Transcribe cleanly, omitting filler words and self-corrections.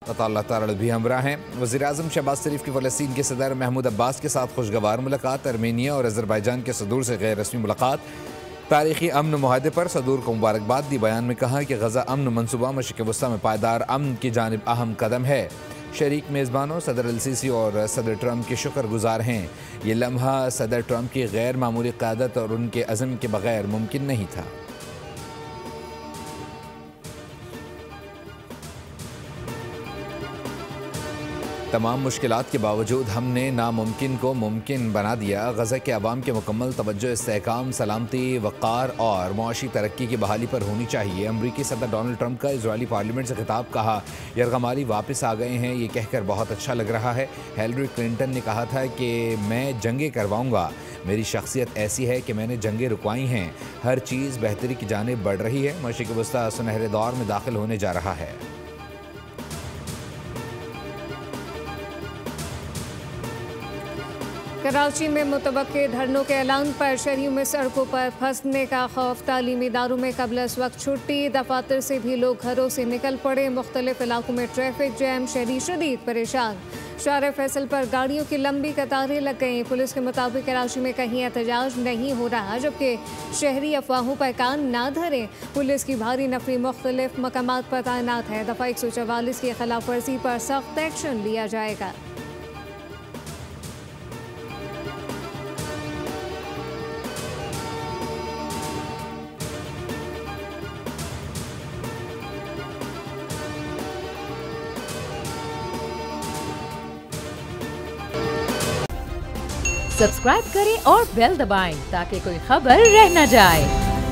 अल्लाह ताला भी हमरा हैं। वज़ीर-ए-आज़म शहबाज शरीफ की फ़लस्तीन के सदर महमूद अब्बास के साथ खुशगवार मुलाकात। आर्मेनिया और अज़रबैजान के सदूर से गैर रस्मी मुलाकात। तारीखी अमन मुआहदे पर सदूर को मुबारकबाद दी। बयान में कहा कि गज़ा अमन मनसूबा मशरिक़ वस्ता में पायदार अमन की जानिब अहम कदम है। शरीक मेज़बानों सदर अल-सीसी और सदर ट्रंप के शुक्रगुजार हैं। ये लम्हा सदर ट्रंप की गैर मामूली क़यादत और उनके अज़्म के बगैर मुमकिन नहीं था। तमाम मुश्किलात के बावजूद हमने नामुमकिन को मुमकिन बना दिया। गज़ा के अवाम के मुकम्मल तवज्जो इस्तेहकाम, सलामती, वक़ार और मुआशी तरक्की की बहाली पर होनी चाहिए। अमरीकी सदर डोनाल्ड ट्रंप का इजरायली पार्लियामेंट से खिताब। कहा, यरगमाली वापस आ गए हैं, ये कहकर बहुत अच्छा लग रहा है। हिलरी क्लिंटन ने कहा था कि मैं जंगें करवाऊँगा, मेरी शख्सियत ऐसी है कि मैंने जंगें रुकवाई हैं। हर चीज़ बेहतरी की जानिब बढ़ रही है। मशरिक़ वस्ता सुनहरे दौर में दाखिल होने जा रहा है। कराची में मुतवक्के धरनों के ऐलान पर शहरियों में सड़कों पर फंसने का खौफ। तालीमी इदारों में कबल इस वक्त छुट्टी। दफातर से भी लोग घरों से निकल पड़े। मुख्तलिफ इलाकों में ट्रैफिक जैम, शहरी शदीद परेशान। शारे फैसल पर गाड़ियों की लंबी कतारें लग गईं। पुलिस के मुताबिक कराची में कहीं एहतजाज नहीं हो रहा, जबकि शहरी अफवाहों पर कान ना धरें। पुलिस की भारी नफरी मुख्तलिफ मकामात पर तैनात है। दफ़ा 144 की खिलाफ वर्जी पर सख्त एक्शन लिया जाएगा। सब्सक्राइब करें और बेल दबाएं ताकि कोई खबर रह न जाए।